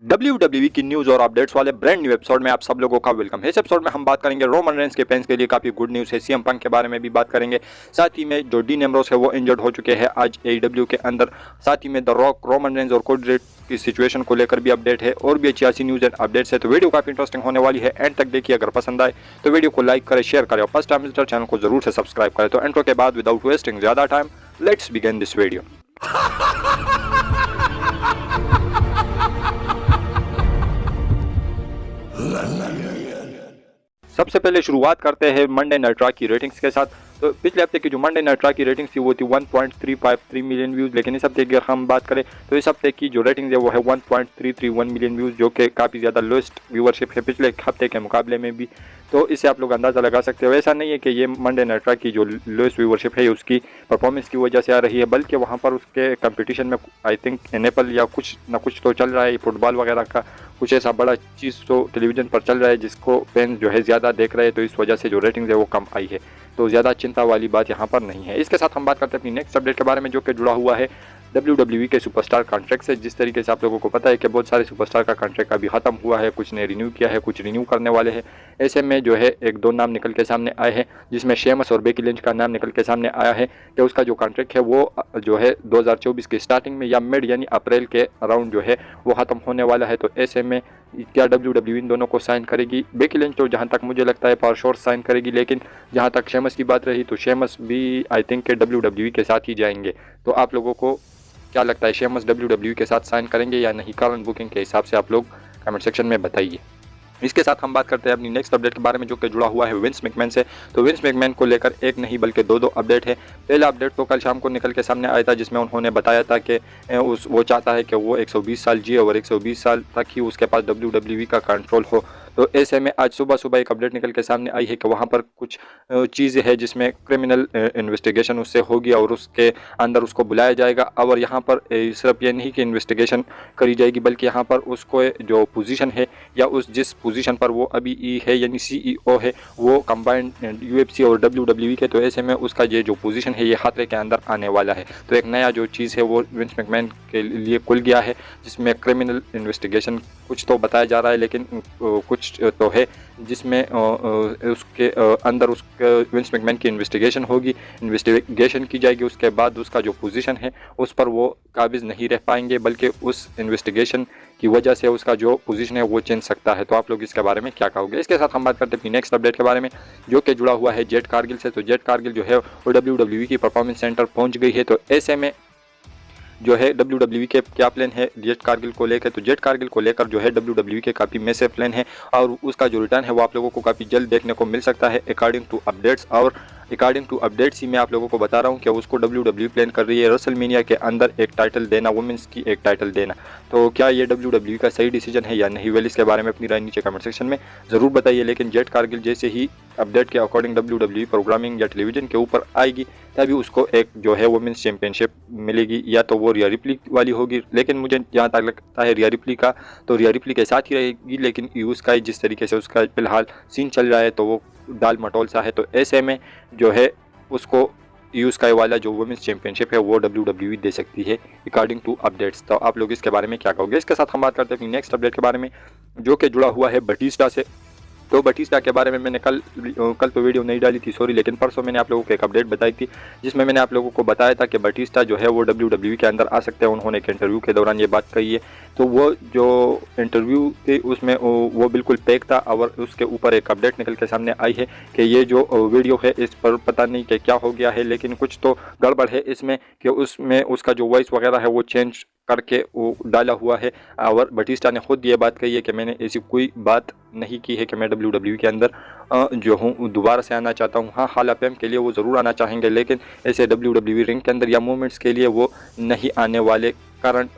WWE की news और updates वाले ब्रांड न्यू एपिसोड में आप सब लोगों का वेलकम है। इस एपिसोड में हम बात करेंगे रोमन रेंस के फैंस के लिए काफी गुड न्यूज है। सीएम पंक के बारे में भी बात करेंगे, साथ ही में जो डीन एम्ब्रोस है वो इंजर्ड हो चुके हैं आज AEW के अंदर। साथ ही में द रॉक, रोमन रेंस और कोडी रेड की सिचुएशन को लेकर भी अपडेट है और भी अच्छी अच्छी न्यूज एंड अपडेट्स है। तो वीडियो काफी इंटरेस्टिंग होने वाली है, एंड तक देखिए। अगर पसंद आए तो वीडियो को लाइक करें, शेयर करें और फर्स्ट टाइम विजिटर चैनल को जरूर से सब्सक्राइब करें। तो एंट्रो के बाद विदाउट वेस्टिंग ज्यादा time, let's begin this video. सबसे पहले शुरुआत करते हैं मंडे नाइट रॉ की रेटिंग्स के साथ। तो पिछले हफ्ते की जो मंडे नाइट रॉ की रेटिंग्स थी वो थी 1.353 मिलियन व्यूज़, लेकिन इस हफ्ते की अगर हम बात करें तो इस हफ्ते की जो रेटिंग्स है वो है 1.331 मिलियन व्यूज़, जो कि काफ़ी ज़्यादा लोएस्ट व्यूअरशिप है पिछले हफ्ते के मुकाबले में भी। तो इससे आप लोग अंदाज़ा लगा सकते हो। ऐसा नहीं है कि ये मंडे नाइट रॉ की जो लोएस्ट व्यूअरशिप है उसकी परफॉर्मेंस की वजह से आ रही है, बल्कि वहाँ पर उसके कंपटीशन में आई थिंक एनएफएल या कुछ ना कुछ तो चल रहा है, फुटबॉल वगैरह का कुछ ऐसा बड़ा चीज़ तो टेलीविज़न पर चल रहा है जिसको फैंस जो है ज़्यादा देख रहे हैं, तो इस वजह से जो रेटिंग्स है वो कम आई है। तो ज़्यादा चिंता वाली बात यहाँ पर नहीं है। इसके साथ हम बात करते हैं अपनी नेक्स्ट अपडेट के बारे में, जो कि जुड़ा हुआ है WWE के सुपरस्टार कॉन्ट्रैक्ट से। जिस तरीके से आप लोगों को पता है कि बहुत सारे सुपरस्टार का कॉन्ट्रैक्ट अभी ख़त्म हुआ है, कुछ ने रिन्यू किया है, कुछ रिन्यू करने वाले हैं। ऐसे में जो है एक दो नाम निकल के सामने आए हैं, जिसमें शेमस और बेकी लिंच का नाम निकल के सामने आया है कि उसका जो कॉन्ट्रैक्ट है वो जो है 2024 की स्टार्टिंग में या मिड यानी अप्रैल के अराउंड जो है वो ख़त्म होने वाला है। तो ऐसे में क्या WWE इन दोनों को साइन करेगी? बेकी लिंच तो जहाँ तक मुझे लगता है फॉर श्योर साइन करेगी, लेकिन जहाँ तक शेमस की बात रही तो शेमस भी आई थिंक के WWE के साथ ही जाएंगे। तो आप लोगों को क्या लगता है, शेमस WWE के साथ साइन करेंगे या नहीं? करंट बुकिंग के हिसाब से आप लोग कमेंट सेक्शन में बताइए। इसके साथ हम बात करते हैं अपनी नेक्स्ट अपडेट के बारे में, जो कि जुड़ा हुआ है विंस मैकमैन से। तो विंस मैकमैन को लेकर एक नहीं बल्कि दो अपडेट है। पहला अपडेट तो कल शाम को निकल के सामने आया था, जिसमें उन्होंने बताया था कि वो चाहता है कि वो 120 साल जिए और 120 साल तक ही उसके पास WWE का कंट्रोल हो। तो ऐसे में आज सुबह एक अपडेट निकल के सामने आई है कि वहाँ पर कुछ चीज़ें हैं जिसमें क्रिमिनल इन्वेस्टिगेशन उससे होगी और उसके अंदर उसको बुलाया जाएगा। और यहाँ पर सिर्फ ये नहीं कि इन्वेस्टिगेशन करी जाएगी, बल्कि यहाँ पर उसको जो पोजीशन है या जिस पोजीशन पर वो अभी है यानी CEO है, वो कंबाइंड UFC और WWE के। तो ऐसे में उसका ये जो पोजीशन है ये खतरे के अंदर आने वाला है। तो एक नया जो चीज़ है वो विंस मैकमैन के लिए खुल गया है, जिसमें क्रिमिनल इन्वेस्टिगेशन कुछ तो बताया जा रहा है, लेकिन कुछ तो है जिसमें उसके अंदर उसके विंस मैकमैन की इन्वेस्टिगेशन की जाएगी। उसके बाद उसका जो पोजीशन है उस पर वो काबिज नहीं रह पाएंगे, बल्कि उस इन्वेस्टिगेशन की वजह से उसका जो पोजीशन है वो चेंज सकता है। तो आप लोग इसके बारे में क्या कहोगे? इसके साथ हम बात करते हैं अपनी नेक्स्ट अपडेट के बारे में, जो कि जुड़ा हुआ है जेट कारगिल से। तो जेट कारगिल जो है वो WWE की परफॉर्मेंस सेंटर पहुंच गई है। तो ऐसे में जो है WWE के क्या प्लान है जेट कारगिल को लेकर? तो जेट कारगिल को लेकर जो है WWE के काफ़ी मैसिव प्लान है और उसका जो रिटर्न है वो आप लोगों को काफ़ी जल्द देखने को मिल सकता है अकॉर्डिंग टू अपडेट्स। और अकॉर्डिंग टू अपडेट्स ही मैं आप लोगों को बता रहा हूँ कि उसको WWE प्लान कर रही है रेसलमेनिया के अंदर एक टाइटल देना, वुमेंस की एक टाइटल देना। तो क्या ये WWE का सही डिसीजन है या नहीं? वेल, इसके बारे में अपनी राय नीचे कमेंट सेक्शन में ज़रूर बताइए। लेकिन जेट कारगिल जैसे ही अपडेट के अकॉर्डिंग WWE प्रोग्रामिंग या टेलीविजन के ऊपर आएगी तभी उसको एक जो है वुमेंस चैंपियनशिप मिलेगी, या तो वो रिया रिप्ली वाली होगी। लेकिन मुझे जहाँ तक लगता है रिया रिप्ली का तो रिया रिप्ली के साथ ही रहेगी, लेकिन यूज का जिस तरीके से उसका फिलहाल सीन चल रहा है तो वो दाल मटोल सा है। तो ऐसे में जो है उसको यूज का वाला जो वुमेंस चैंपियनशिप है वो WWE दे सकती है अकॉर्डिंग टू अपडेट्स। तो आप लोग इसके बारे में क्या कहोगे? इसके साथ हम बात करते हैं अपनी नेक्स्ट अपडेट के बारे में, जो कि जुड़ा हुआ है बटिस्टा से। तो बटिस्टा के बारे में मैंने कल तो वीडियो नहीं डाली थी, सॉरी, लेकिन परसों मैंने आप लोगों को एक अपडेट बताई थी, जिसमें मैंने आप लोगों को बताया था कि बटिस्टा जो है वो WWE के अंदर आ सकते हैं। उन्होंने एक इंटरव्यू के दौरान ये बात कही है। तो वो जो इंटरव्यू थी उसमें वो बिल्कुल पैक था और उसके ऊपर एक अपडेट निकल के सामने आई है कि ये जो वीडियो है इस पर पता नहीं कि क्या हो गया है, लेकिन कुछ तो गड़बड़ है इसमें कि उसमें उसका जो वॉइस वगैरह है वो चेंज करके वो डाला हुआ है। और बटिस्टा ने खुद ये बात कही है कि मैंने ऐसी कोई बात नहीं की है कि मैं WWE के अंदर जो हूँ दोबारा से आना चाहता हूँ। हाँ, हाल ऑफ के लिए वो ज़रूर आना चाहेंगे, लेकिन ऐसे WWE रिंग के अंदर या मूवमेंट्स के लिए वो नहीं आने वाले करंट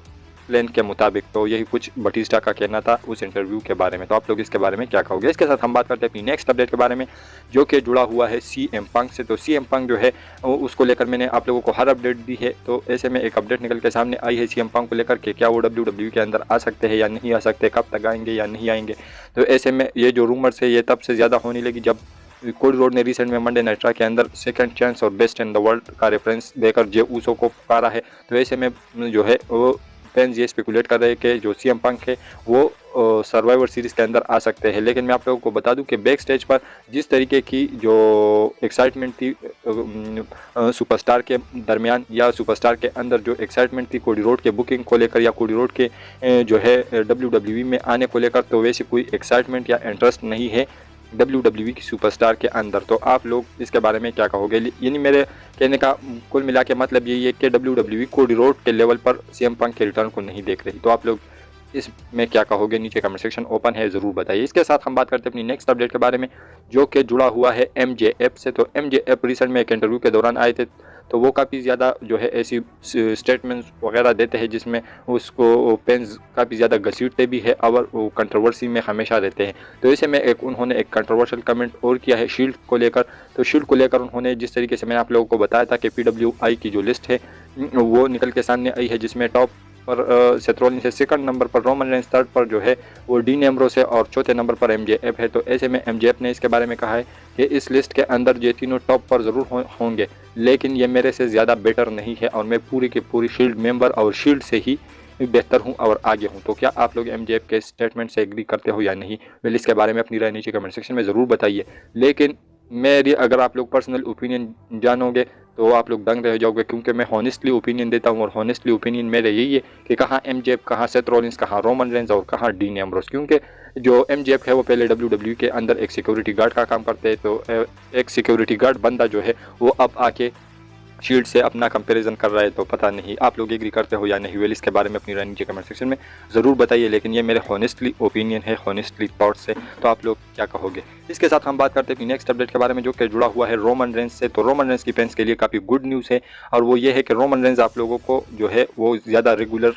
प्लान के मुताबिक। तो यही कुछ बटिस्टा का कहना था उस इंटरव्यू के बारे में। तो आप लोग इसके बारे में क्या कहोगे? इसके साथ हम बात करते हैं अपनी नेक्स्ट अपडेट के बारे में, जो कि जुड़ा हुआ है CM पंक से। तो CM पंक जो है उसको लेकर मैंने आप लोगों को हर अपडेट दी है। तो ऐसे में एक अपडेट निकल के सामने आई है CM पंक को लेकर कि क्या वो WWE के अंदर आ सकते हैं या नहीं आ सकते, कब तक आएंगे या नहीं आएंगे। तो ऐसे में ये जो रूमर्स है ये तब से ज़्यादा होने लगी जब कोडी रोड ने रिसेंट में मंडे नाइट रॉ के अंदर सेकंड चांस और बेस्ट इन द वर्ल्ड का रेफरेंस देकर जे ऊसो को पुकारा है। तो ऐसे में जो है वो फैंस ये स्पेकुलेट कर रहे हैं कि जो CM पंक है वो सर्वाइवर सीरीज़ के अंदर आ सकते हैं। लेकिन मैं आप लोगों को बता दूं कि बैक स्टेज पर जिस तरीके की जो एक्साइटमेंट थी सुपरस्टार के दरमियान या सुपरस्टार के अंदर जो एक्साइटमेंट थी कोडी रोड के बुकिंग को लेकर या कोडी रोड के जो है WWE में आने को लेकर, तो वैसी कोई एक्साइटमेंट या इंटरेस्ट नहीं है WWE की सुपरस्टार के अंदर। तो आप लोग इसके बारे में क्या कहोगे? यानी मेरे कहने का कुल मिला के मतलब यही है कि WWE कोडी रोड के लेवल पर CM पंक के रिटर्न को नहीं देख रही। तो आप लोग इसमें क्या कहोगे? नीचे कमेंट सेक्शन ओपन है, ज़रूर बताइए। इसके साथ हम बात करते हैं अपनी नेक्स्ट अपडेट के बारे में, जो कि जुड़ा हुआ है MJF से। तो MJF रिसेंट में एक इंटरव्यू के दौरान आए थे, तो वो काफ़ी ज़्यादा जो है ऐसी स्टेटमेंट्स वगैरह देते हैं जिसमें उसको फैंस काफ़ी ज़्यादा घसीटते भी है और वो कंट्रोवर्सी में हमेशा रहते हैं। तो ऐसे में उन्होंने एक कंट्रोवर्शियल कमेंट और किया है शील्ड को लेकर। तो शील्ड को लेकर उन्होंने जिस तरीके से मैंने आप लोगों को बताया था कि PWI की जो लिस्ट है वो निकल के सामने आई है, जिसमें टॉप पर सेथ रॉलिंस है, सेकंड नंबर पर रोमन रेंस, थर्ड पर जो है वो डीन एम्ब्रोस है और चौथे नंबर पर MJF है। तो ऐसे में MJF ने इसके बारे में कहा है कि इस लिस्ट के अंदर ये तीनों टॉप पर ज़रूर होंगे, लेकिन ये मेरे से ज़्यादा बेटर नहीं है और मैं पूरी की पूरी शील्ड मेंबर और शील्ड से ही बेहतर हूं और आगे हूं। तो क्या आप लोग MJF के स्टेटमेंट से एग्री करते हो या नहीं? वेल, इसके बारे में अपनी राय नीचे कमेंट सेक्शन में ज़रूर बताइए। लेकिन मेरी अगर आप लोग पर्सनल ओपिनियन जानोगे तो आप लोग दंग रह जाओगे, क्योंकि मैं हॉनेस्टली ओपिनियन देता हूं और हॉनेस्टली ओपिनियन मेरे यही है कि कहाँ MJF, कहाँ सेथ रॉलिंस, कहाँ रोमन रेंस और कहाँ डीन एम्ब्रोस। क्योंकि जो MJF है वो पहले WWE के अंदर एक सिक्योरिटी गार्ड का काम करते हैं, तो एक सिक्योरिटी गार्ड बंदा जो है वो अब आके शील्ड से अपना कंपैरिजन कर रहा है। तो पता नहीं आप लोग एग्री करते हो या नहीं? वेल, इसके बारे में अपनी राय नीचे कमेंट सेक्शन में ज़रूर बताइए। लेकिन ये मेरे हॉनेस्टली ओपिनियन है, हॉनेस्टली थॉट्स है, तो आप लोग क्या कहोगे? इसके साथ हम बात करते हैं नेक्स्ट अपडेट के बारे में, जो कि जुड़ा हुआ है रोमन रेंस से। तो रोमन रेंस की फैंस के लिए काफ़ी गुड न्यूज़ है, और वो ये है कि रोमन रेंस आप लोगों को जो है वो ज़्यादा रेगुलर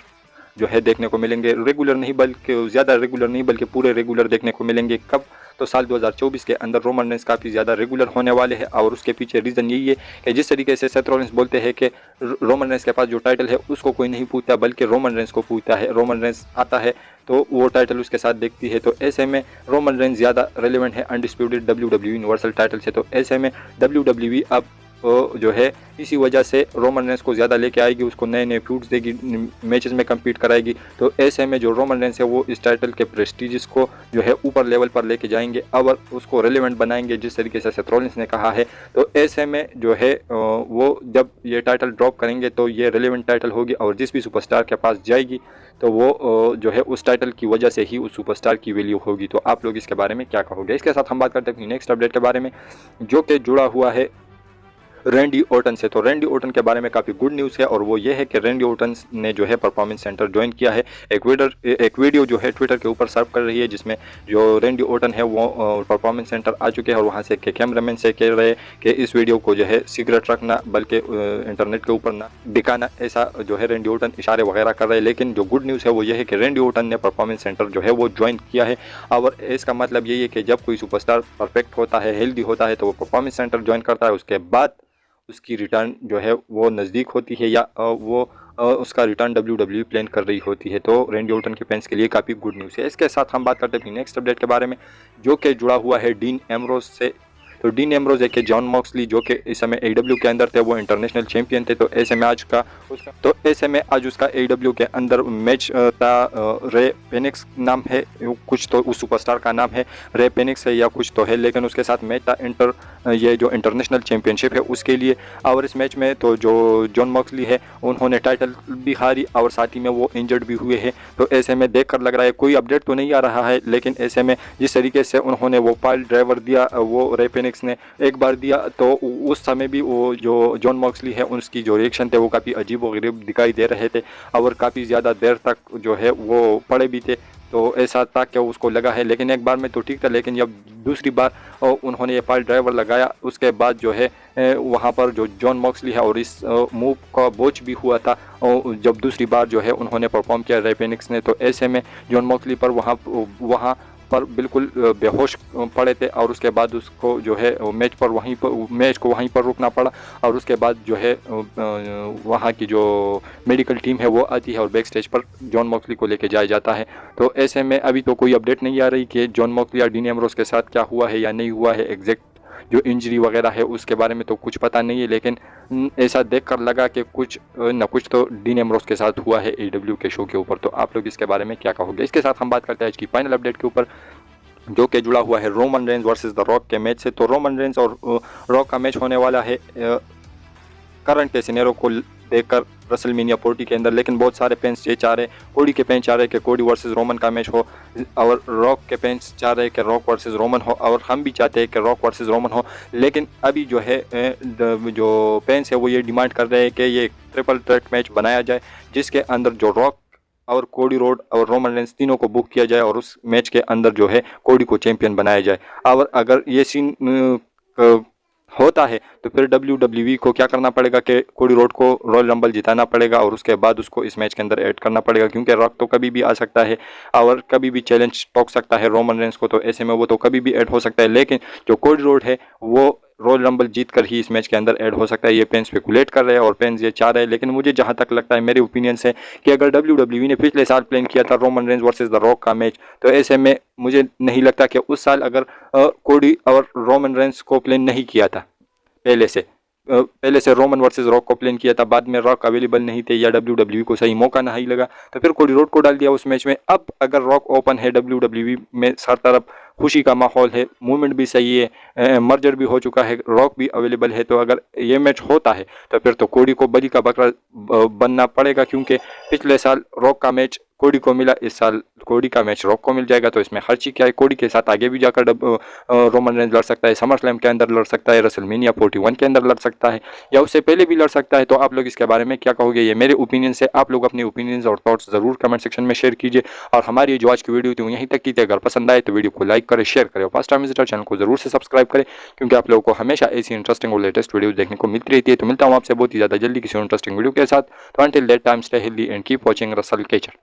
जो है देखने को मिलेंगे। रेगुलर नहीं बल्कि ज़्यादा रेगुलर नहीं बल्कि पूरे रेगुलर देखने को मिलेंगे। कब? तो साल 2024 के अंदर रोमन रेंस काफ़ी ज़्यादा रेगुलर होने वाले हैं, और उसके पीछे रीज़न यही है कि जिस तरीके से सेथ रॉलिंस बोलते हैं कि रोमन रेंस के पास जो टाइटल है उसको कोई नहीं पूछता बल्कि रोमन रेंस को पूछता है। रोमन रेंस आता है तो वो टाइटल उसके साथ देखती है। तो ऐसे में रोमन रेंस ज़्यादा रेलिवेंट है अनडिस्प्यूटेड WWE यूनिवर्सल टाइटल से। तो ऐसे में WWE अब जो है इसी वजह से रोमन रेंस को ज़्यादा लेके आएगी, उसको नए नए फ्यूड्स देगी, मैचेस में कम्पीट कराएगी। तो ऐसे में जो रोमन रेंस है वो इस टाइटल के प्रेस्टीज को जो है ऊपर लेवल पर लेके जाएंगे और उसको रेलेवेंट बनाएंगे, जिस तरीके से सेथ रॉलिंस ने कहा है। तो ऐसे में जो है वो जब ये टाइटल ड्रॉप करेंगे तो ये रेलेवेंट टाइटल होगी, और जिस भी सुपरस्टार के पास जाएगी तो वो जो है उस टाइटल की वजह से ही उस सुपरस्टार की वैल्यू होगी। तो आप लोग इसके बारे में क्या कहोगे? इसके साथ हम बात करते हैं नेक्स्ट अपडेट के बारे में, जो कि जुड़ा हुआ है रैंडी ऑर्टन से। तो रैंडी ऑर्टन के बारे में काफ़ी गुड न्यूज़ है, और वो ये है कि रैंडी ऑर्टन ने जो है परफॉर्मेंस सेंटर ज्वाइन किया है। एक वीडियो जो है ट्विटर के ऊपर सर्व कर रही है, जिसमें जो रैंडी ऑर्टन है वो परफॉर्मेंस सेंटर आ चुके हैं, और वहाँ से के कैमरामैन से कह रहे हैं कि इस वीडियो को जो है सीक्रेट रखना, बल्कि इंटरनेट के ऊपर ना दिखाना, ऐसा जो है रैंडी ऑर्टन इशारे वगैरह कर रहे हैं। लेकिन जो गुड न्यूज़ है वो ये है कि रैंडी ऑर्टन ने परफॉर्मेंस सेंटर जो है वो ज्वाइन किया है, और इसका मतलब यही है कि जब कोई सुपरस्टार परफेक्ट होता है, हेल्दी होता है, तो वो परफॉर्मेंस सेंटर ज्वाइन करता है। उसके बाद उसकी रिटर्न जो है वो नज़दीक होती है, या वो उसका रिटर्न WWE प्लान कर रही होती है। तो रैंडी ऑर्टन के फैंस के लिए काफ़ी गुड न्यूज़ है। इसके साथ हम बात करते हैं नेक्स्ट अपडेट के बारे में, जो कि जुड़ा हुआ है डीन एम्ब्रोस से। तो डीन एम्ब्रोस है कि जॉन मॉक्सली जो कि इस समय AEW के अंदर थे, वो इंटरनेशनल चैंपियन थे। तो ऐसे में आज उसका AEW के अंदर मैच था। रे पेनिक्स नाम है कुछ, तो उस सुपरस्टार का नाम है रे पेनिक्स है या कुछ तो है, लेकिन उसके साथ मैच था ये जो इंटरनेशनल चैंपियनशिप है उसके लिए। और इस मैच में तो जो जॉन मॉक्सली है उन्होंने टाइटल भी हारी, और साथ ही में वो इंजर्ड भी हुए हैं। तो ऐसे में देखकर लग रहा है, कोई अपडेट तो नहीं आ रहा है, लेकिन ऐसे में जिस तरीके से उन्होंने वो पाइल ड्राइवर दिया, वो रे पेनिक्स ने एक बार दिया, तो उस समय भी वो जो जॉन मॉक्सली है उसकी जो रिएक्शन थे वो काफ़ी अजीब व गरीब दिखाई दे रहे थे, और काफ़ी ज़्यादा देर तक जो है वो पड़े भी थे। तो ऐसा था कि उसको लगा है, लेकिन एक बार में तो ठीक था, लेकिन जब दूसरी बार उन्होंने ये पाइल ड्राइवर लगाया, उसके बाद जो है वहाँ पर जो जॉन मॉक्सली है और इस मूव का बोझ भी हुआ था, और जब दूसरी बार जो है उन्होंने परफॉर्म किया रे पेनिक्स ने। तो ऐसे में जॉन मॉक्सली पर वहाँ पर बिल्कुल बेहोश पड़े थे, और उसके बाद उसको जो है मैच को वहीं पर रुकना पड़ा, और उसके बाद जो है वहाँ की जो मेडिकल टीम है वो आती है और बैक स्टेज पर जॉन मॉक्सली को लेके जाया जाता है। तो ऐसे में अभी तो कोई अपडेट नहीं आ रही कि जॉन मॉक्सली या डीन एम्ब्रोस के साथ क्या हुआ है या नहीं हुआ है एग्जैक्ट जो इंजरी वगैरह है उसके बारे में तो कुछ पता नहीं है, लेकिन ऐसा देखकर लगा कि कुछ न कुछ तो डीन एम्ब्रोस के साथ हुआ है AEW के शो के ऊपर। तो आप लोग इसके बारे में क्या कहोगे? इसके साथ हम बात करते हैं आज की फाइनल अपडेट के ऊपर, जो कि जुड़ा हुआ है Roman Reigns versus the rock के मैच से। तो रोमन रेंज और रॉक का मैच होने वाला है करंट के सिनेरियो को देखकर रेसलमेनिया 40 के अंदर, लेकिन बहुत सारे फैंस ये चाह रहे, कोडी के फैंस चाह रहे कि कोडी वर्सेस रोमन का मैच हो, और रॉक के फैंस चाह रहे कि रॉक वर्सेस रोमन हो, और हम भी चाहते हैं कि रॉक वर्सेस रोमन हो। लेकिन अभी जो है जो फैंस है वो ये डिमांड कर रहे हैं कि ये ट्रिपल थ्रेट मैच बनाया जाए, जिसके अंदर जो रॉक और कोडी रोड और रोमन रेंज तीनों को बुक किया जाए और उस मैच के अंदर जो है कोडी को चैंपियन बनाया जाए। और अगर ये सीन होता है तो फिर WWE को क्या करना पड़ेगा कि कोडी रोड को रॉयल रंबल जिताना पड़ेगा और उसके बाद उसको इस मैच के अंदर ऐड करना पड़ेगा, क्योंकि रॉक तो कभी भी आ सकता है और कभी भी चैलेंज टोक सकता है रोमन रेंज को, तो ऐसे में वो तो कभी भी ऐड हो सकता है। लेकिन जो कोडी रोड है वो रॉयल रंबल जीत कर ही इस मैच के अंदर ऐड हो सकता है। ये फैंस स्पेकुलेट कर रहे हैं और फैंस ये चाह रहे हैं, लेकिन मुझे जहां तक लगता है मेरे ओपिनियन से कि अगर WWE ने पिछले साल प्लान किया था Roman Reigns versus the rock का मैच, तो ऐसे में मुझे नहीं लगता कि उस साल अगर कोडी और रोमन रेंज को प्लान नहीं किया था पहले से रोमन वर्सेस रॉक को प्लान किया था, बाद में रॉक अवेलेबल नहीं थे या WWE को सही मौका नहीं लगा, तो फिर कोडी रोड को डाल दिया उस मैच में। अब अगर रॉक ओपन है, WWE में हर तरफ खुशी का माहौल है, मूवमेंट भी सही है, मर्जर भी हो चुका है, रॉक भी अवेलेबल है, तो अगर ये मैच होता है तो फिर तो कोडी को बलि का बकरा बनना पड़ेगा, क्योंकि पिछले साल रॉक का मैच कोडी को मिला, इस साल कोडी का मैच रॉक को मिल जाएगा। तो इसमें खर्ची क्या है, कोडी के साथ आगे भी जाकर रोमन रेंज लड़ सकता है, समर स्लैम के अंदर लड़ सकता है, रेसलमेनिया 41 के अंदर लड़ सकता है, या उससे पहले भी लड़ सकता है। तो आप लोग इसके बारे में क्या कहोगे? ये मेरे ओपिनियन से, आप लोग अपने ओपिनियंस और थॉट्स जरूर कमेंट सेक्शन में शेयर कीजिए। और हमारी जो आज की वीडियो थी वो यहीं तक की थी। अगर पसंद आए तो वीडियो को लाइक करें, शेयर करें, फर्स्ट टाइम विजिटर चैनल को जरूर से सब्सक्राइब करें, क्योंकि आप लोगों को हमेशा ऐसी इंटरेस्टिंग और लेटेस्ट वीडियो देखने को मिलती रहती है। तो मिलता हूँ आपसे बहुत ही ज़्यादा जल्दी किसी इंटरेस्टिंग वीडियो के साथ। तो until that time stay healthy and keep watching Russell केचर।